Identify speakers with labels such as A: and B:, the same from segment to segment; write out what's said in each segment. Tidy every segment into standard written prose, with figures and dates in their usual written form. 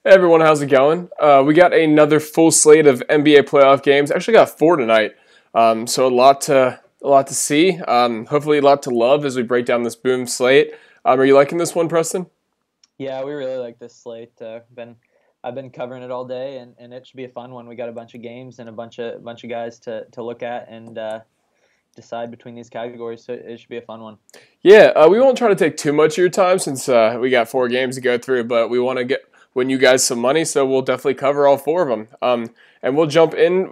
A: Hey everyone, how's it going? We got another full slate of NBA playoff games. Actually, got four tonight, so a lot to see. Hopefully, a lot to love as we break down this boom slate. Are you liking this one, Preston?
B: Yeah, we really like this slate. I've been covering it all day, and it should be a fun one. We got a bunch of games and a bunch of guys to look at and decide between these categories. So it should be a fun one.
A: Yeah, we won't try to take too much of your time since we got four games to go through, but we want to win you guys some money, so we'll definitely cover all four of them. And we'll jump in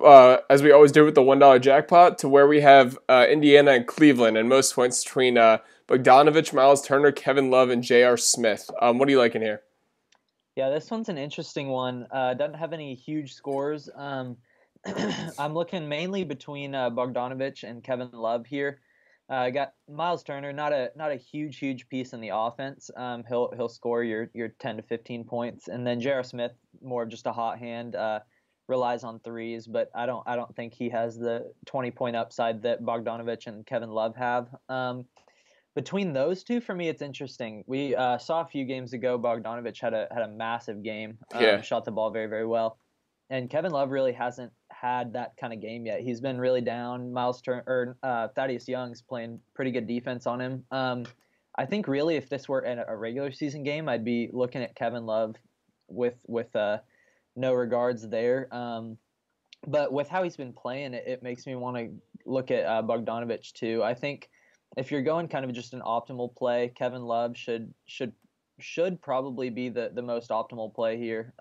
A: as we always do with the $1 jackpot to where we have Indiana and Cleveland, and most points between Bogdanovich, Miles Turner, Kevin Love, and J.R. Smith. What are you liking here?
B: Yeah, this one's an interesting one. Doesn't have any huge scores. I'm looking mainly between Bogdanovich and Kevin Love here. I got Miles Turner, not a huge piece in the offense. He'll score your 10 to 15 points, and then J.R. Smith, more of just a hot hand, relies on threes, but I don't think he has the 20-point upside that Bogdanovich and Kevin Love have. Between those two, for me, it's interesting. We saw a few games ago, Bogdanovich had a massive game,
A: Yeah,
B: shot the ball very well, and Kevin Love really hasn't had that kind of game yet. He's been really down. Miles Turner or Thaddeus Young's playing pretty good defense on him. I think really if this were a regular season game, I'd be looking at Kevin Love with no regards there. But with how he's been playing, it makes me want to look at Bogdanovich too. I think if you're going kind of just an optimal play, Kevin Love should probably be the most optimal play here.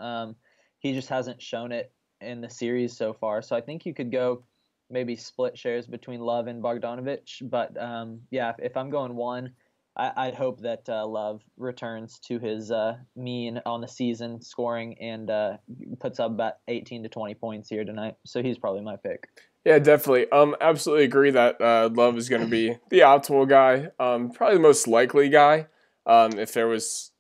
B: He just hasn't shown it in the series so far, so I think you could go maybe split shares between Love and Bogdanovich. But yeah, if I'm going one, I'd hope that Love returns to his mean on the season scoring and puts up about 18 to 20 points here tonight. So he's probably my pick.
A: yeah, definitely. Absolutely agree that Love is going to be the optimal guy. Probably the most likely guy. If there was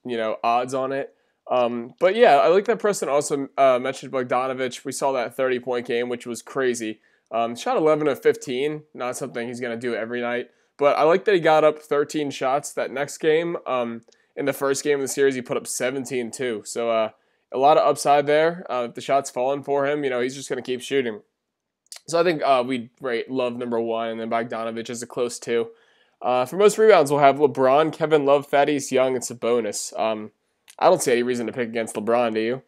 A: odds on it. But yeah, I like that Preston also mentioned Bogdanovich. We saw that 30-point game, which was crazy. Shot 11 of 15. Not something he's going to do every night. But I like that he got up 13 shots that next game. In the first game of the series, he put up 17 too. So a lot of upside there. If the shot's falling for him, he's just going to keep shooting. So I think we'd rate Love number one, and then Bogdanovich as a close two. For most rebounds, we'll have LeBron, Kevin Love, Thaddeus Young, and Sabonis. I don't see any reason to pick against LeBron, do you?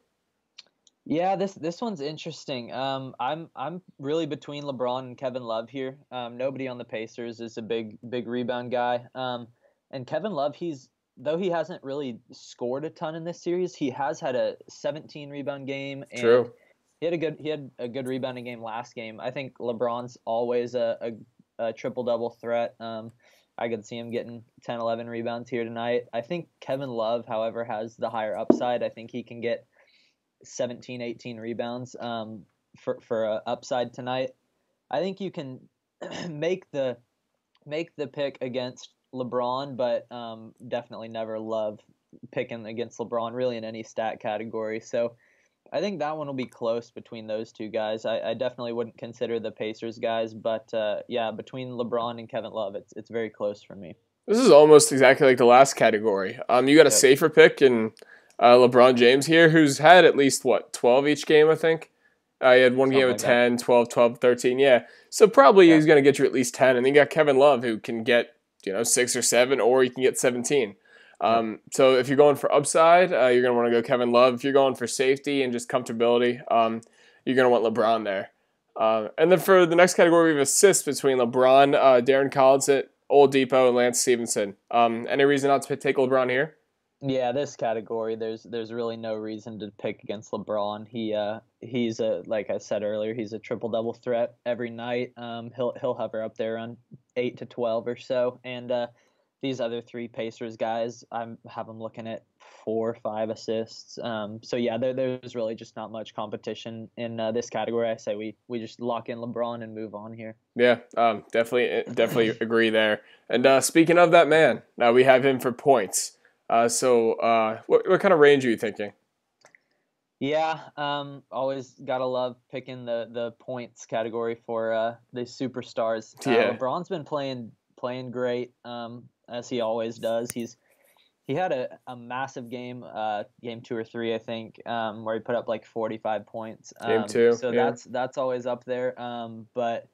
B: Yeah, this one's interesting. I'm really between LeBron and Kevin Love here. Nobody on the Pacers is a big rebound guy. And Kevin Love, though he hasn't really scored a ton in this series, he has had a 17 rebound game, and
A: True.
B: he had a good rebounding game last game. I think LeBron's always a triple double threat. I could see him getting 10, 11 rebounds here tonight. I think Kevin Love, however, has the higher upside. I think he can get 17, 18 rebounds for a upside tonight. I think you can make the pick against LeBron, but definitely never love picking against LeBron really in any stat category. So I think that one will be close between those two guys. I definitely wouldn't consider the Pacers guys, but yeah, between LeBron and Kevin Love, it's very close for me.
A: This is almost exactly like the last category. You got a
B: Yep.
A: safer pick in LeBron James here, who's had at least, 12 each game, I think? He had one game
B: Something
A: with
B: like that.
A: 10, 12, 12, 13. Yeah. So probably
B: Yeah.
A: he's going to get you at least 10. And then you got Kevin Love, who can get, 6 or 7, or you can get 17.
B: Yep.
A: So if you're going for upside, you're going to want to go Kevin Love. If you're going for safety and just comfortability, you're going to want LeBron there. And then for the next category, we have assists between LeBron, Darren Collison, Oladipo, and Lance Stevenson. Any reason not to take LeBron here?
B: Yeah, this category, there's really no reason to pick against LeBron. He's a like I said earlier, he's a triple double threat every night. He'll hover up there on 8 to 12 or so, and these other three Pacers guys, I have them looking at 4 or 5 assists. So yeah, there's really just not much competition in this category. I say we just lock in LeBron and move on here.
A: Yeah, definitely agree there. And speaking of that man, now we have him for points. So what kind of range are you thinking?
B: Yeah, always gotta love picking the points category for the superstars.
A: Yeah,
B: LeBron's been playing great, as he always does. he had a massive game, game 2 or 3, I think, where he put up like 45 points.
A: Game two,
B: So
A: yeah.
B: that's always up there. But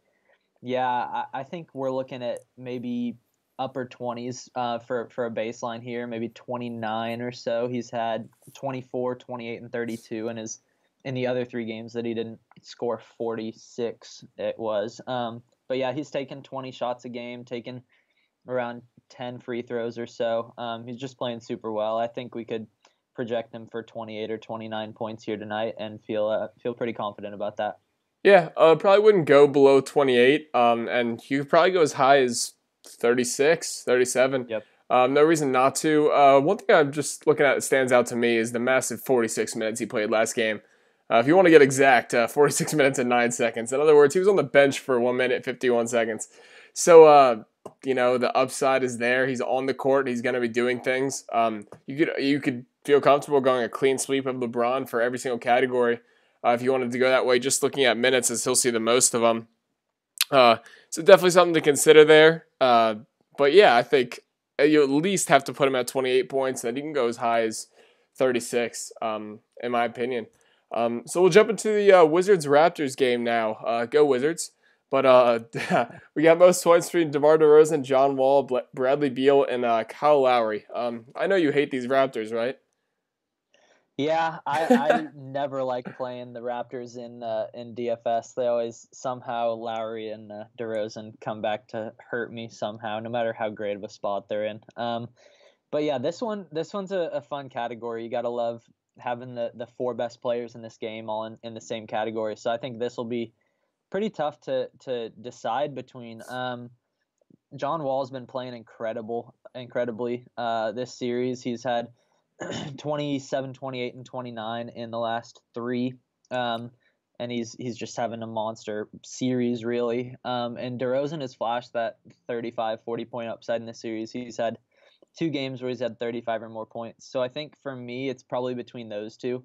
B: yeah, I think we're looking at maybe upper 20s for a baseline here, maybe 29 or so. He's had 24, 28, and 32 in the other 3 games that he didn't score 46. It was. But yeah, he's taken 20 shots a game, taken around 10 free throws or so. He's just playing super well. I think we could project him for 28 or 29 points here tonight and feel pretty confident about that.
A: Yeah, probably wouldn't go below 28, and you could probably go as high as 36, 37.
B: Yep.
A: No reason not to. One thing I'm just looking at that stands out to me is the massive 46 minutes he played last game. If you want to get exact, 46 minutes and 9 seconds. In other words, he was on the bench for 1 minute, 51 seconds. So, the upside is there. He's on the court. He's going to be doing things. You could feel comfortable going a clean sweep of LeBron for every single category. If you wanted to go that way, just looking at minutes, as he'll see the most of them. So definitely something to consider there. But yeah, I think you at least have to put him at 28 points, and then you can go as high as 36, in my opinion. So we'll jump into the Wizards-Raptors game now. Go Wizards. But we got most points between DeMar DeRozan, John Wall, Bradley Beal, and Kyle Lowry. I know you hate these Raptors, right?
B: Yeah, I never like playing the Raptors in DFS. They always somehow Lowry and DeRozan come back to hurt me somehow, no matter how great of a spot they're in. But yeah, this one's a fun category. You gotta love having the 4 best players in this game all in the same category. So I think this will be pretty tough to decide between. John Wall's been playing incredibly this series. He's had 27, 28, and 29 in the last 3. And he's just having a monster series, really. And DeRozan has flashed that 35, 40-point upside in the series. He's had 2 games where he's had 35 or more points. So I think for me, it's probably between those two.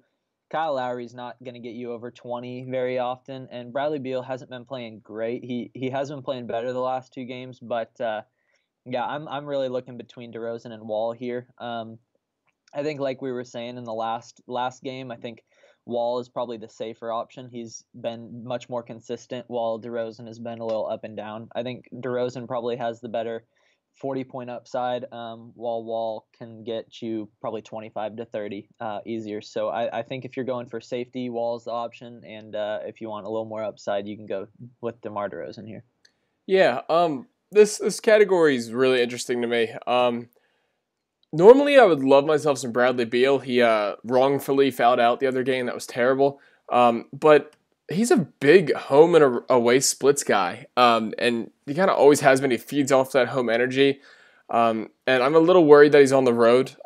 B: Kyle Lowry's not going to get you over 20 very often, and Bradley Beal hasn't been playing great. He has been playing better the last 2 games, but yeah, I'm really looking between DeRozan and Wall here. I think, like we were saying in the last game, I think Wall is probably the safer option. He's been much more consistent, while DeRozan has been a little up and down. I think DeRozan probably has the better 40-point upside, while Wall can get you probably 25 to 30 easier. So I think if you're going for safety, Wall's the option, and if you want a little more upside, you can go with DeMar DeRozan here.
A: Yeah. This category is really interesting to me. Normally, I would love myself some Bradley Beal. He wrongfully fouled out the other game. That was terrible. But he's a big home and away splits guy. And he kind of always has been. He feeds off that home energy. And I'm a little worried that he's on the road,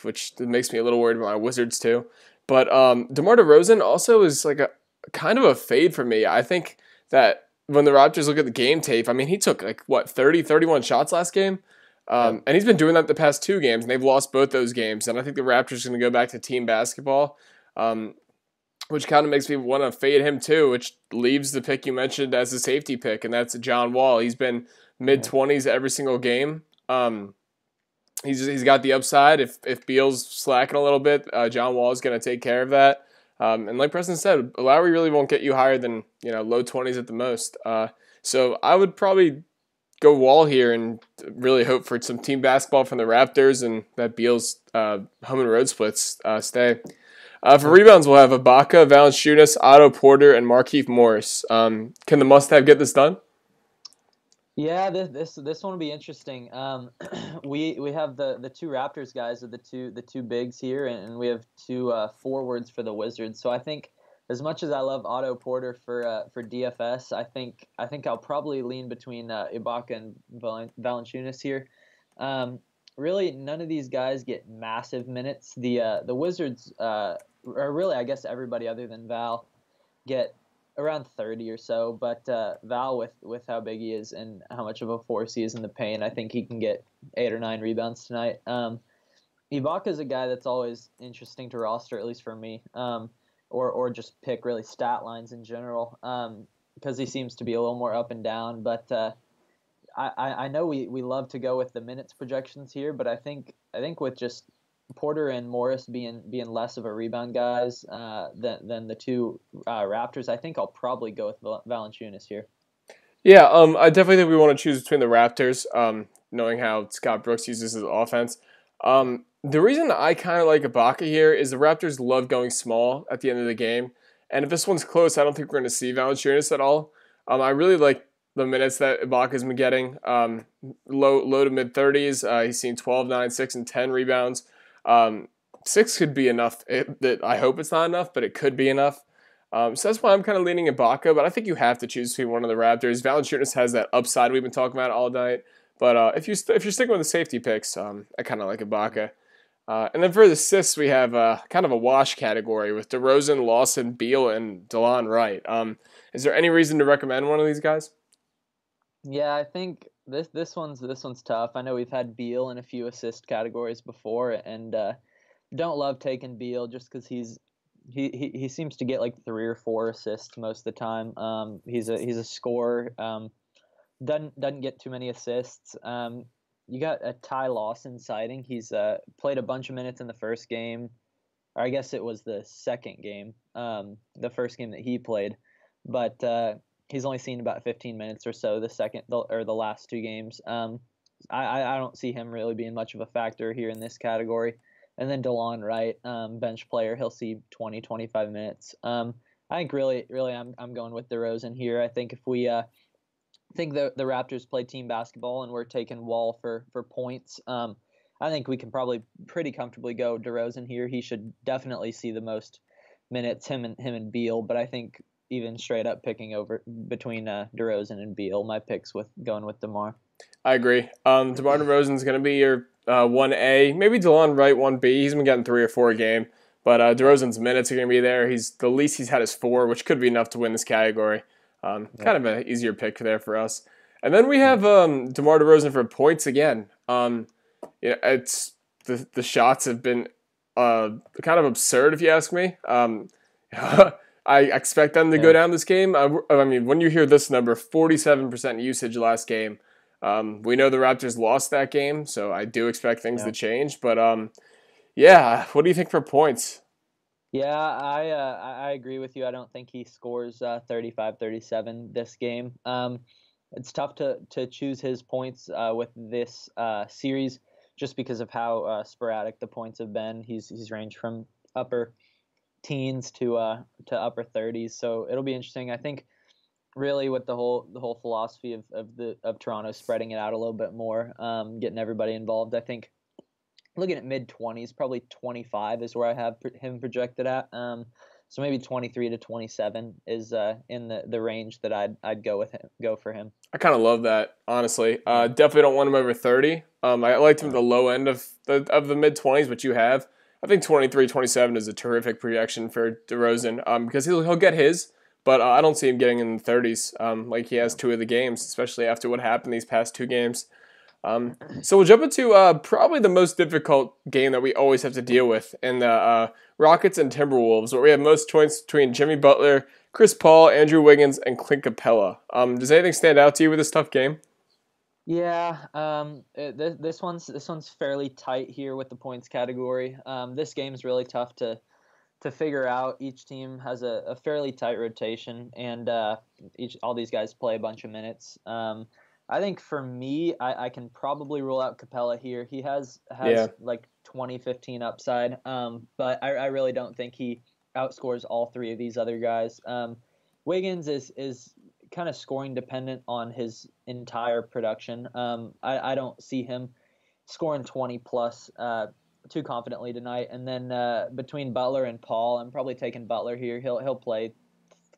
A: which makes me a little worried about my Wizards too. But DeMar DeRozan also is like a kind of a fade for me. I think that when the Raptors look at the game tape, I mean, he took 30, 31 shots last game.
B: Yep.
A: And he's been doing that the past 2 games, and they've lost both those games. And I think the Raptors are going to go back to team basketball, which kind of makes me want to fade him too, which leaves the pick you mentioned as a safety pick, and that's John Wall. He's been mid-20s every single game. He's got the upside. If Beal's slacking a little bit, John Wall is going to take care of that. And like Preston said, Lowry really won't get you higher than low 20s at the most. So I would probably go Wall here and really hope for some team basketball from the Raptors and that Beal's home and road splits stay. For rebounds, we'll have Ibaka, Valanciunas, Otto Porter, and Markieff Morris. Can the must-have get this done?
B: Yeah, this one will be interesting. We have the 2 Raptors guys are the two bigs here, and we have 2 forwards for the Wizards. So I think, as much as I love Otto Porter for DFS, I think I'll probably lean between Ibaka and Valanciunas here. Really, none of these guys get massive minutes. The Wizards, or really, I guess everybody other than Val, get around 30 or so. But Val, with how big he is and how much of a force he is in the paint, I think he can get 8 or 9 rebounds tonight. Ibaka is a guy that's always interesting to roster, at least for me. Or just pick really stat lines in general, because he seems to be a little more up and down. But I know we love to go with the minutes projections here, but I think with just Porter and Morris being less of a rebound guys than the two Raptors, I think I'll probably go with Valanciunas here.
A: Yeah, I definitely think we want to choose between the Raptors, knowing how Scott Brooks uses his offense. The reason I kind of like Ibaka here is the Raptors love going small at the end of the game, and if this one's close, I don't think we're going to see Valanciunas at all. I really like the minutes that Ibaka's been getting, low to mid 30s. He's seen 12, 9, 6, and 10 rebounds. Um, 6 could be enough. I hope it's not enough, but it could be enough. So that's why I'm kind of leaning Ibaka, but I think you have to choose between one of the Raptors. Valanciunas has that upside we've been talking about all night, but if you're sticking with the safety picks, I kind of like Ibaka. And then for the assists, we have kind of a wash category with DeRozan, Lawson, Beal, and DeLon Wright. Is there any reason to recommend one of these guys?
B: Yeah, I think this one's tough. I know we've had Beal in a few assist categories before, and don't love taking Beal just because he seems to get like 3 or 4 assists most of the time. He's a scorer. Doesn't get too many assists. You got a Ty Lawson sighting. He's played a bunch of minutes in the first game, or I guess it was the second game. The first game that he played, but he's only seen about 15 minutes or so the last 2 games. I don't see him really being much of a factor here in this category. And then DeLon Wright, bench player, he'll see 20, 25 minutes. I think really I'm going with DeRozan here. I think if we think the Raptors play team basketball and we're taking Wall for points, I think we can probably pretty comfortably go DeRozan here. He should definitely see the most minutes, him and Beal, but I think even straight up picking over between DeRozan and Beal, my picks with going with DeMar.
A: I agree. DeMar DeRozan's going to be your 1A, maybe DeLon Wright 1B. He's been getting 3 or 4 a game, but DeRozan's minutes are going to be there. The least he's had is 4, which could be enough to win this category. Kind of an easier pick there for us. And then we have DeMar DeRozan for points again. It's the shots have been kind of absurd if you ask me. I expect them to go down this game. I mean, when you hear this number, 47% usage last game. We know the Raptors lost that game, so I do expect things to change. But yeah, what do you think for points?
B: Yeah, I agree with you. I don't think he scores 35, 37 this game. It's tough to choose his points with this series just because of how sporadic the points have been. He's ranged from upper teens to upper 30s, so it'll be interesting. I think really with the whole philosophy of Toronto spreading it out a little bit more, getting everybody involved. I think looking at mid-20s, probably 25 is where I have him projected at. So maybe 23 to 27 is in the range that I'd go for him.
A: I kind of love that, honestly. Definitely don't want him over 30. I liked him at the low end of the mid-20s, but you have. I think 23, 27 is a terrific projection for DeRozan because he'll get his, but I don't see him getting in the 30s like he has 2 of the games, especially after what happened these past 2 games. So we'll jump into probably the most difficult game that we always have to deal with in the Rockets and Timberwolves, where we have most choice between Jimmy Butler, Chris Paul, Andrew Wiggins, and Clint Capella. Does anything stand out to you with this tough game?
B: Yeah, this one's fairly tight here with the points category. This game's really tough to figure out. Each team has a fairly tight rotation, and all these guys play a bunch of minutes. I think for me, I can probably rule out Capella here. He has like 20-15 upside, but I really don't think he outscores all 3 of these other guys. Wiggins is kind of scoring dependent on his entire production. I don't see him scoring 20 plus too confidently tonight. And then between Butler and Paul, I'm probably taking Butler here. He'll play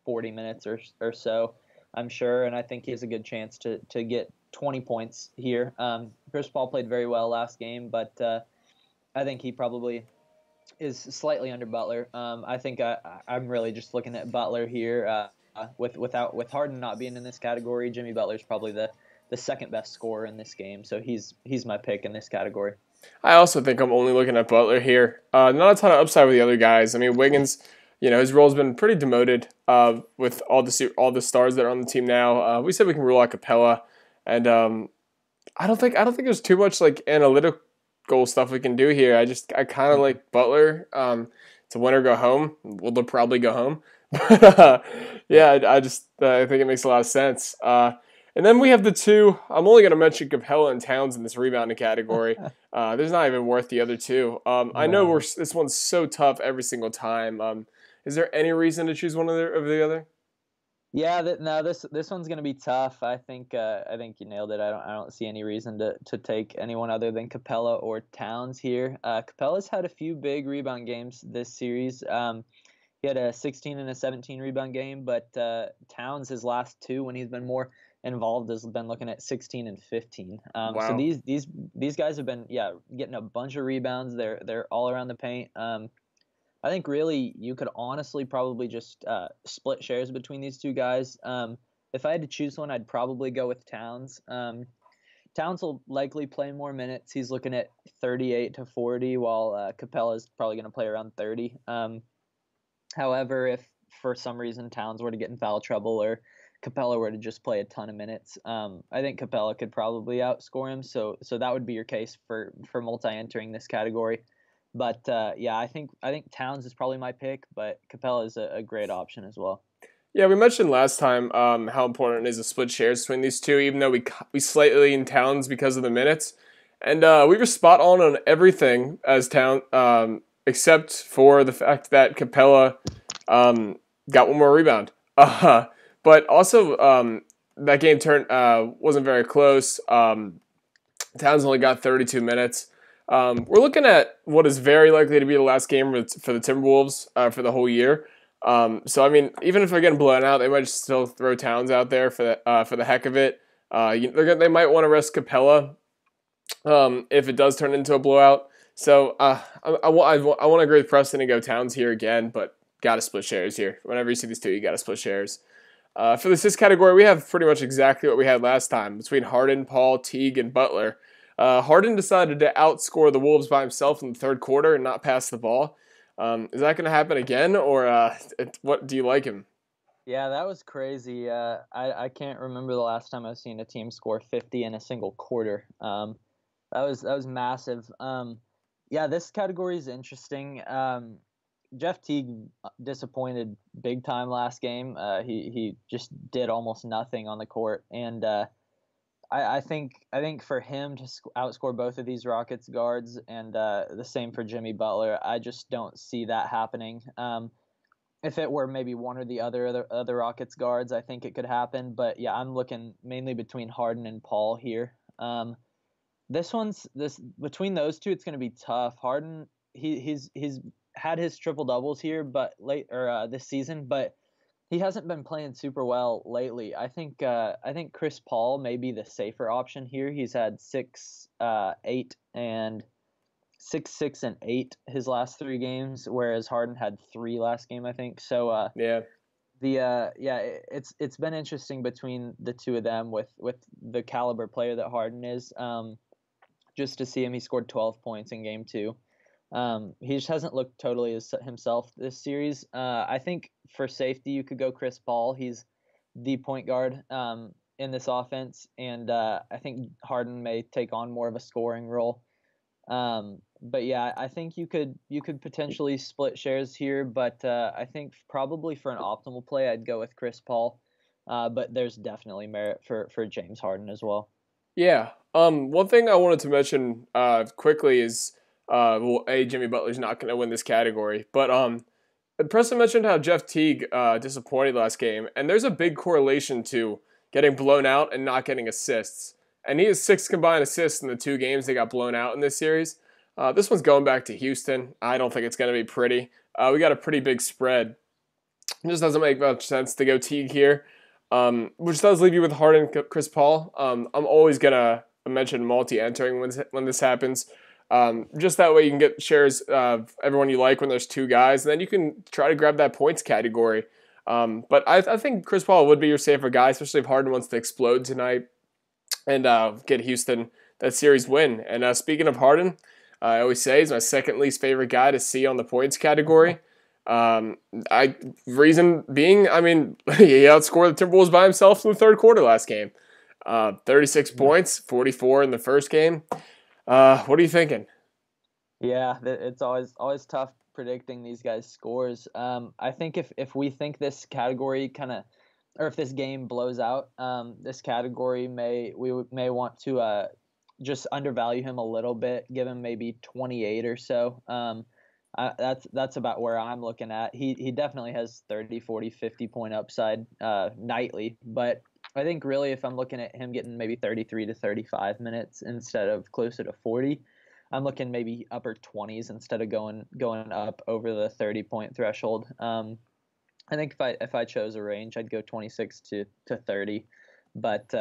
B: 40 minutes or so, I'm sure, and I think he has a good chance to get 20 points here. Chris Paul played very well last game, but I think he probably is slightly under Butler. I think I'm really just looking at Butler here. With Harden not being in this category, Jimmy Butler's probably the second best scorer in this game, so he's my pick in this category.
A: I also think I'm only looking at Butler here. Not a ton of upside with the other guys. I mean, Wiggins, his role's been pretty demoted with all the stars that are on the team now. We said we can rule out Capella. And I don't think there's too much like analytical stuff we can do here. I kind of like Butler. It's a winner go home. Well, they'll probably go home. But
B: Yeah.
A: yeah, I think it makes a lot of sense. And then we have the two. I'm only going to mention Capella and Towns in this rebounding category. There's not even worth the other two. I know
B: No.
A: this one's so tough every single time. Is there any reason to choose one over the other?
B: Yeah, no, this one's gonna be tough. I think you nailed it. I don't see any reason to take anyone other than Capella or Towns here. Capella's had a few big rebound games this series. He had a 16 and a 17 rebound game, but Towns his last two when he's been more involved has been looking at 16 and 15. So
A: Wow.
B: these guys have been getting a bunch of rebounds. They're all around the paint. I think really you could honestly probably just split shares between these two guys. If I had to choose one, I'd probably go with Towns. Towns will likely play more minutes. He's looking at 38 to 40, while Capella's probably going to play around 30. However, if for some reason Towns were to get in foul trouble or Capella were to just play a ton of minutes, I think Capella could probably outscore him. So that would be your case for multi-entering this category. But yeah, I think Towns is probably my pick, but Capella is a great option as well.
A: Yeah, we mentioned last time how important it is to split shares between these two, even though we slightly in Towns because of the minutes, and we were spot on everything as Town, except for the fact that Capella got one more rebound. But also that game turned wasn't very close. Towns only got 32 minutes. We're looking at what is very likely to be the last game for the Timberwolves for the whole year. So I mean, even if they're getting blown out, they might still throw Towns out there for the heck of it. They might want to rest Capella if it does turn into a blowout. So I want to agree with Preston and go Towns here again, but gotta split shares here. Whenever you see these two, you gotta split shares. For the assist category, we have pretty much exactly what we had last time between Harden, Paul, Teague, and Butler. Harden decided to outscore the Wolves by himself in the third quarter and not pass the ball. Is that going to happen again, or what do you like him?
B: Yeah, that was crazy. I can't remember the last time I've seen a team score 50 in a single quarter. That was massive. Yeah, this category is interesting. Jeff Teague disappointed big time last game. He just did almost nothing on the court, and I think for him to outscore both of these Rockets guards, and the same for Jimmy Butler, I just don't see that happening. If it were maybe one or the other Rockets guards, I think it could happen. But yeah, I'm looking mainly between Harden and Paul here. This between those two, it's going to be tough. Harden, he's had his triple doubles here, but this season, but he hasn't been playing super well lately. I think Chris Paul may be the safer option here. He's had 6, 6, and 8 his last 3 games, whereas Harden had 3 last game, I think. So
A: Yeah,
B: it's been interesting between the two of them with the caliber player that Harden is. Just to see him, he scored 12 points in game 2. He just hasn't looked totally as himself this series. I think for safety, you could go Chris Paul. He's the point guard in this offense, and I think Harden may take on more of a scoring role. But yeah, I think you could potentially split shares here, but I think probably for an optimal play, I'd go with Chris Paul. But there's definitely merit for James Harden as well.
A: yeah. One thing I wanted to mention quickly is Jimmy Butler's not going to win this category, but Preston mentioned how Jeff Teague disappointed last game, and there's a big correlation to getting blown out and not getting assists. And he has 6 combined assists in the 2 games they got blown out in this series. This one's going back to Houston. I don't think it's going to be pretty. We got a pretty big spread. It just doesn't make much sense to go Teague here, which does leave you with Harden and Chris Paul. I'm always going to mention multi-entering when this happens. Just that way you can get shares of everyone you like when there's 2 guys, and then you can try to grab that points category. But I think Chris Paul would be your safer guy, especially if Harden wants to explode tonight and get Houston that series win. And speaking of Harden, I always say he's my second least favorite guy to see on the points category. Reason being, I mean, he outscored the Timberwolves by himself in the third quarter last game. 36
B: Yeah.
A: points, 44 in the first game. What are you thinking?
B: Yeah, it's always tough predicting these guys' scores. I think if we think this category kind of, or if this game blows out, this category may want to just undervalue him a little bit, give him maybe 28 or so. That's about where I'm looking at. He definitely has 30, 40, 50 point upside nightly, but I think really if I'm looking at him getting maybe 33 to 35 minutes instead of closer to 40, I'm looking maybe upper 20s instead of going up over the 30 point threshold. I think if I chose a range, I'd go 26 to 30, but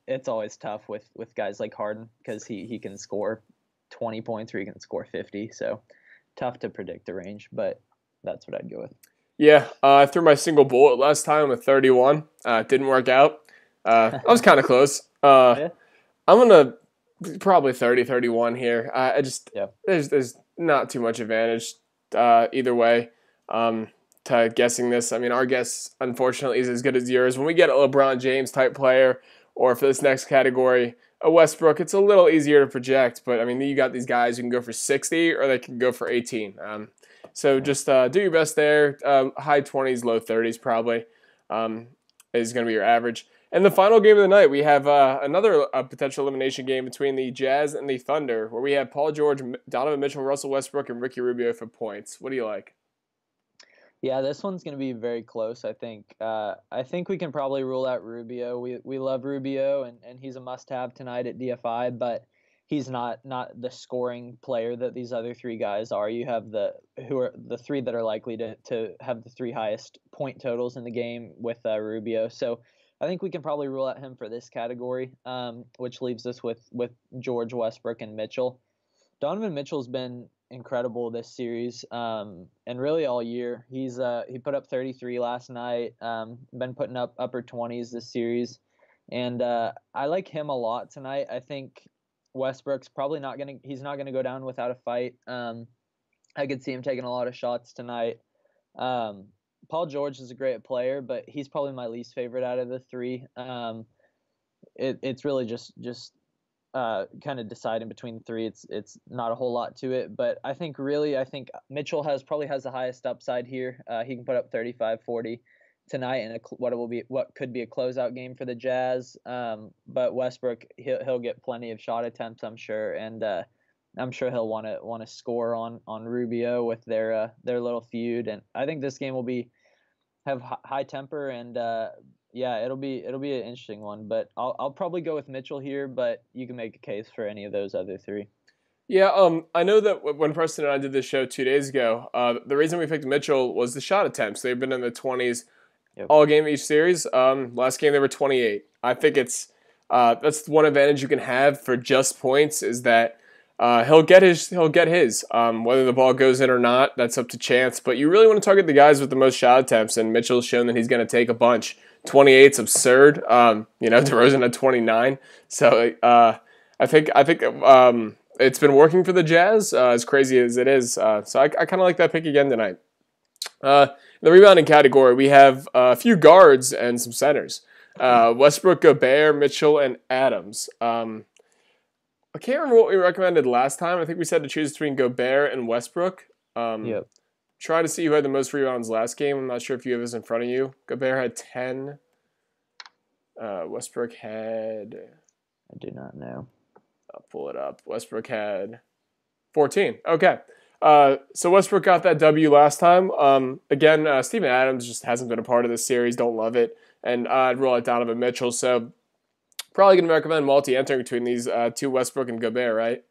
B: it's always tough with guys like Harden because he can score 20 points or he can score 50. So tough to predict the range, but that's what I'd go with.
A: Yeah, I threw my single bullet last time with 31. Didn't work out. I was kind of close.
B: Yeah.
A: I'm gonna probably 30, 31 here. I just
B: Yeah.
A: there's not too much advantage either way to guessing this. I mean, our guess unfortunately is as good as yours. When we get a LeBron James type player, or for this next category, a Westbrook, it's a little easier to project. But I mean, you got these guys who can go for 60 or they can go for 18. So just do your best there. High 20s, low 30s probably is going to be your average. And the final game of the night, we have another potential elimination game between the Jazz and the Thunder, where we have Paul George, Donovan Mitchell, Russell Westbrook, and Ricky Rubio for points. What do you like?
B: Yeah, this one's going to be very close, I think. I think we can probably rule out Rubio. We love Rubio, and he's a must-have tonight at DFI, but he's not the scoring player that these other three guys are. You have the three that are likely to have the three highest point totals in the game with Rubio. So I think we can probably rule out him for this category, which leaves us with George, Westbrook, and Mitchell. Donovan Mitchell's been incredible this series, and really all year. He put up 33 last night. Been putting up upper 20s this series, and I like him a lot tonight. I think Westbrook's probably not gonna. He's not gonna go down without a fight. I could see him taking a lot of shots tonight. Paul George is a great player, but he's probably my least favorite out of the three. It's really just kind of deciding between the three. It's not a whole lot to it, but I think Mitchell probably has the highest upside here. He can put up 35, 40 tonight in what could be a closeout game for the Jazz. But Westbrook, he'll get plenty of shot attempts, I'm sure, and I'm sure he'll want to score on Rubio with their little feud. And I think this game will have high temper and yeah, it'll be an interesting one, but I'll probably go with Mitchell here, but you can make a case for any of those other three.
A: Yeah, I know that when Preston and I did this show 2 days ago, the reason we picked Mitchell was the shot attempts. They've been in the 20s all game each series. Last game they were 28. I think that's one advantage you can have for just points is that he'll get his. Whether the ball goes in or not, that's up to chance. But you really want to target the guys with the most shot attempts, and Mitchell's shown that he's going to take a bunch. 28's absurd. DeRozan at 29. So I think it's been working for the Jazz, as crazy as it is. So I kind of like that pick again tonight. In the rebounding category, we have a few guards and some centers. Westbrook, Gobert, Mitchell, and Adams. I can't remember what we recommended last time. I think we said to choose between Gobert and Westbrook.
B: Yep.
A: Try to see who had the most rebounds last game. I'm not sure if you have this in front of you. Gobert had 10. Westbrook had...
B: I do not know.
A: I'll pull it up. Westbrook had 14. Okay. So Westbrook got that W last time. Again, Steven Adams just hasn't been a part of this series. Don't love it. And I'd roll out Donovan Mitchell. So probably going to recommend multi-entering between these two, Westbrook and Gobert, right?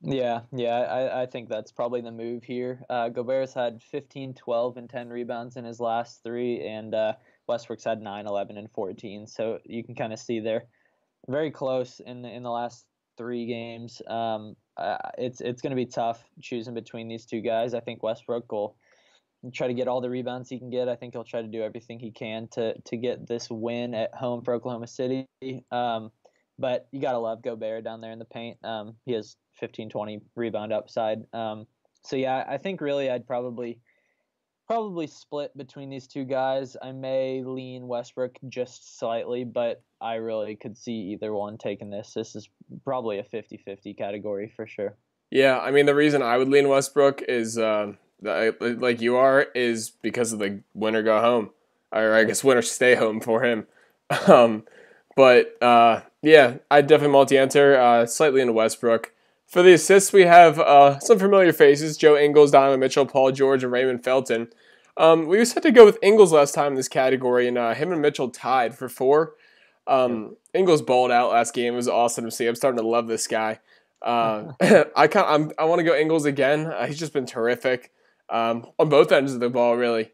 B: Yeah, I think that's probably the move here. Gobert's had 15, 12, and 10 rebounds in his last three, and Westbrook's had 9, 11, and 14. So you can kind of see they're very close in the last three games. It's going to be tough choosing between these two guys. I think Westbrook will try to get all the rebounds he can get. I think he'll try to do everything he can to get this win at home for Oklahoma City. But you got to love Gobert down there in the paint. He has 15, 20 rebound upside. So, yeah, I think really I'd probably probably split between these two guys. I may lean Westbrook just slightly, but I really could see either one taking this. This is probably a 50-50 category for sure.
A: Yeah, I mean the reason I would lean Westbrook is like you are is because of the winner go home, or I guess winner stay home for him.
B: Yeah.
A: Um, but yeah, I definitely multi-enter slightly into Westbrook. For the assists, we have some familiar faces: Joe Ingles, Donovan Mitchell, Paul George, and Raymond Felton. We just had to go with Ingles last time in this category, and him and Mitchell tied for 4.
B: Yep.
A: Ingles balled out last game. It was awesome to see. I'm starting to love this guy. I want to go Ingles again. He's just been terrific on both ends of the ball, really.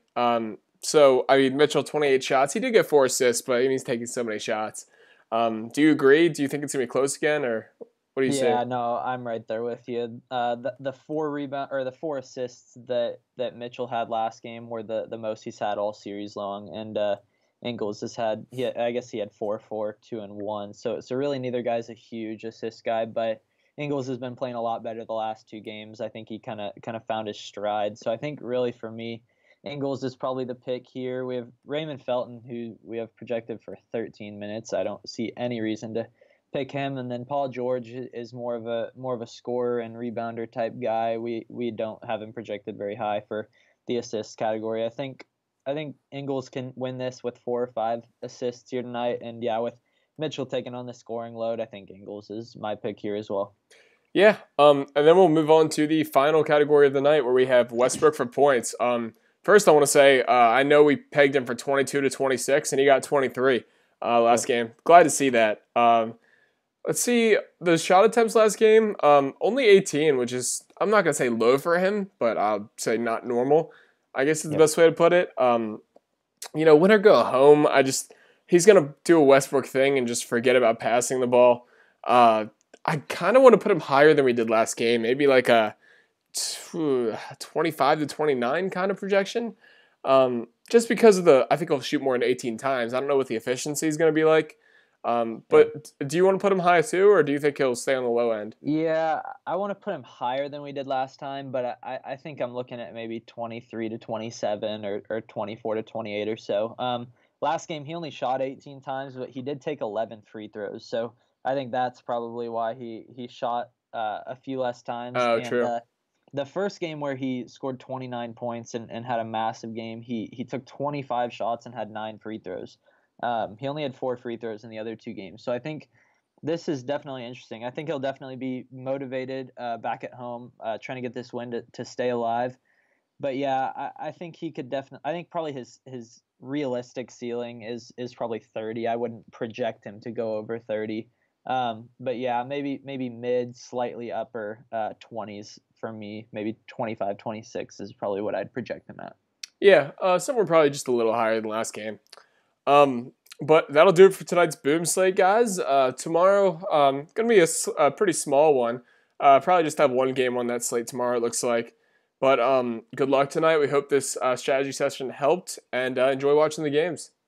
A: So I mean, Mitchell 28 shots. He did get 4 assists, but I mean, he's taking so many shots. Do you agree? Do you think it's gonna be close again, or what do you say?
B: Yeah, no, I'm right there with you. The 4 rebound or the 4 assists that Mitchell had last game were the most he's had all series long, and Ingles has had I guess he had 4, 4, 2, and 1. So really neither guy's a huge assist guy, but Ingles has been playing a lot better the last 2 games. I think he kind of found his stride. So I think really for me, Ingles is probably the pick here. We have Raymond Felton, who we have projected for 13 minutes. I don't see any reason to pick him, and then Paul George is more of a scorer and rebounder type guy. We don't have him projected very high for the assist category. I think Ingles can win this with 4 or 5 assists here tonight, and yeah, with Mitchell taking on the scoring load, I think Ingles is my pick here as well.
A: Yeah. And then we'll move on to the final category of the night, where we have Westbrook for points. First, I want to say I know we pegged him for 22 to 26, and he got 23 last
B: Yep.
A: game. Glad to see that. Let's see the shot attempts last game. Only 18, which is I'm not gonna say low for him, but I'll say not normal. I guess is the
B: Yep.
A: best way to put it. Win or go home. He's gonna do a Westbrook thing and just forget about passing the ball. I kind of want to put him higher than we did last game. Maybe like a 25 to 29 kind of projection. Just because of I think he'll shoot more than 18 times. I don't know what the efficiency is going to be like.
B: Yeah.
A: But do you want to put him high too, or do you think he'll stay on the low end?
B: Yeah, I want to put him higher than we did last time, but I think I'm looking at maybe 23 to 27 or 24 to 28 or so. Last game he only shot 18 times, but he did take 11 free throws, so I think that's probably why he shot a few less times.
A: Oh,
B: And
A: true.
B: the first game where he scored 29 points and had a massive game, he took 25 shots and had 9 free throws. He only had 4 free throws in the other 2 games, so I think this is definitely interesting. I think he'll definitely be motivated back at home, trying to get this win to stay alive. But yeah, I think he could definitely. I think probably his realistic ceiling is probably 30. I wouldn't project him to go over 30. But yeah, maybe mid, slightly upper 20s for me. Maybe 25, 26 is probably what I'd project him at.
A: Yeah, somewhere probably just a little higher than last game. But that'll do it for tonight's Boom Slate, guys. Tomorrow, gonna be a pretty small one. Probably just have one game on that slate tomorrow. It looks like. But good luck tonight. We hope this strategy session helped, and enjoy watching the games.